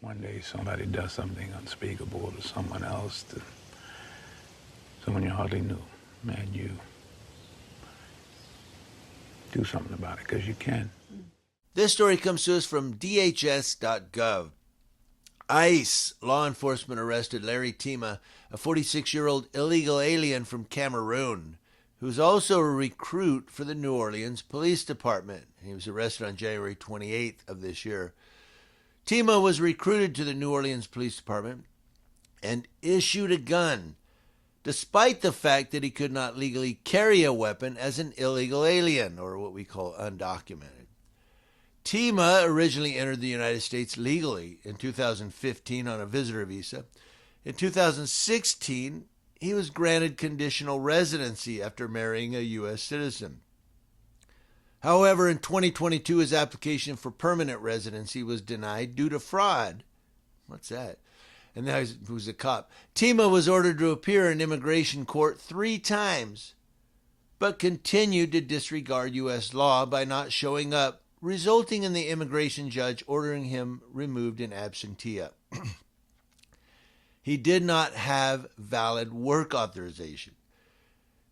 one day somebody does something unspeakable to someone else, to someone you hardly knew, and you do something about it, because you can. This story comes to us from DHS.gov. ICE law enforcement arrested Larry Tima, a 46-year-old illegal alien from Cameroon, who's also a recruit for the New Orleans Police Department. He was arrested on January 28th of this year. Tima was recruited to the New Orleans Police Department and issued a gun, despite the fact that he could not legally carry a weapon as an illegal alien, or what we call undocumented. Tima originally entered the United States legally in 2015 on a visitor visa. In 2016, he was granted conditional residency after marrying a U.S. citizen. However, in 2022, his application for permanent residency was denied due to fraud. What's that? And now he was a cop. Tima was ordered to appear in immigration court 3 times, but continued to disregard U.S. law by not showing up, resulting in the immigration judge ordering him removed in absentia. He did not have valid work authorization.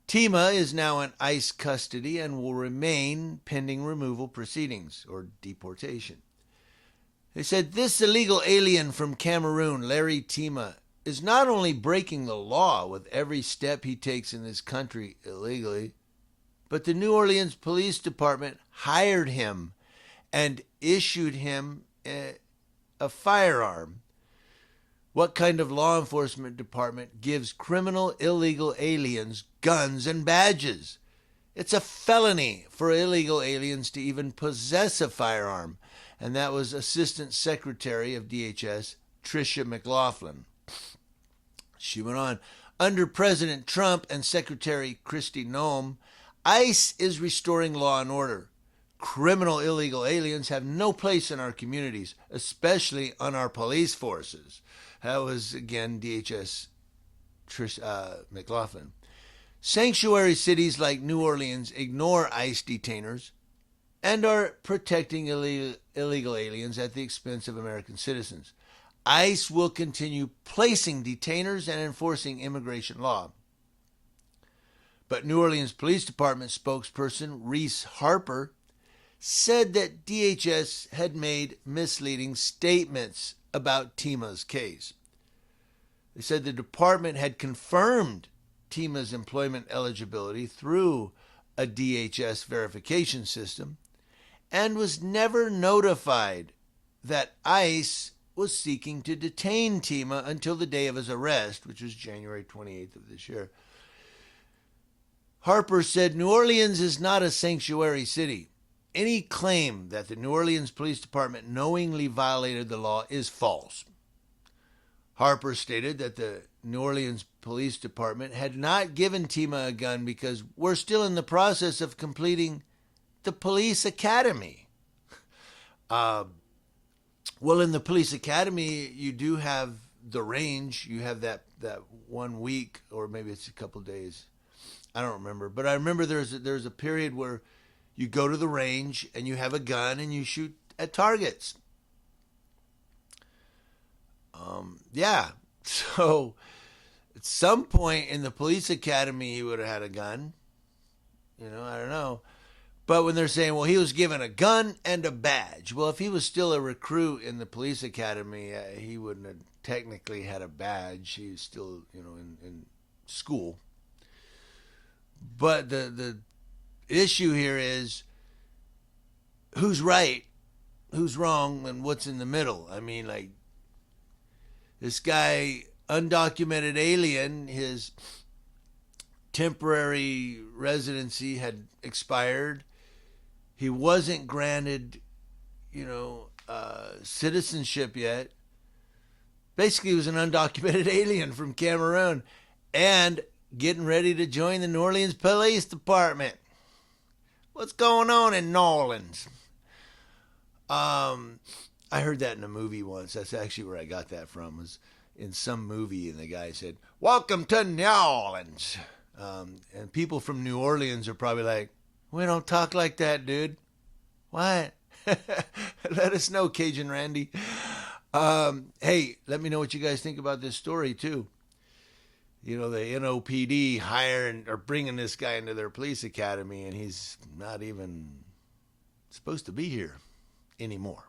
Tima is now in ICE custody and will remain pending removal proceedings or deportation. They said this illegal alien from Cameroon, Larry Tima, is not only breaking the law with every step he takes in this country illegally, but the New Orleans Police Department hired him and issued him a firearm. What kind of law enforcement department gives criminal illegal aliens guns and badges? It's a felony for illegal aliens to even possess a firearm. And that was Assistant Secretary of DHS, Tricia McLaughlin. She went on, under President Trump and Secretary Kristi Noem, ICE is restoring law and order. Criminal illegal aliens have no place in our communities, especially on our police forces. That was, again, DHS McLaughlin. Sanctuary cities like New Orleans ignore ICE detainers and are protecting illegal aliens at the expense of American citizens. ICE will continue placing detainers and enforcing immigration law. But New Orleans Police Department spokesperson Reese Harper said that DHS had made misleading statements about Tima's case. They said the department had confirmed Tima's employment eligibility through a DHS verification system and was never notified that ICE was seeking to detain Tima until the day of his arrest, which was January 28th of this year. Harper said New Orleans is not a sanctuary city. Any claim that the New Orleans Police Department knowingly violated the law is false. Harper stated that the New Orleans Police Department had not given Tima a gun because we're still in the process of completing the police academy. Well, in the police academy, you do have the range. You have that 1 week, or maybe it's a couple days. I don't remember. But I remember there's a period where you go to the range and you have a gun and you shoot at targets. Yeah. So at some point in the police academy, he would have had a gun. I don't know. But when they're saying, well, he was given a gun and a badge. Well, if he was still a recruit in the police academy, he wouldn't have technically had a badge. He was still, in school. But the issue here is who's right, who's wrong, and what's in the middle. I mean, like, this guy, undocumented alien, his temporary residency had expired. He wasn't granted, citizenship yet. Basically, he was an undocumented alien from Cameroon and getting ready to join the New Orleans Police Department. What's going on in New Orleans? I heard that in a movie once. That's actually where I got that from. Was in some movie, and the guy said, "Welcome to New Orleans." And people from New Orleans are probably like, "We don't talk like that, dude." What? Let us know, Cajun Randy. Hey, let me know what you guys think about this story too. You know, the NOPD hiring or bringing this guy into their police academy, and he's not even supposed to be here anymore.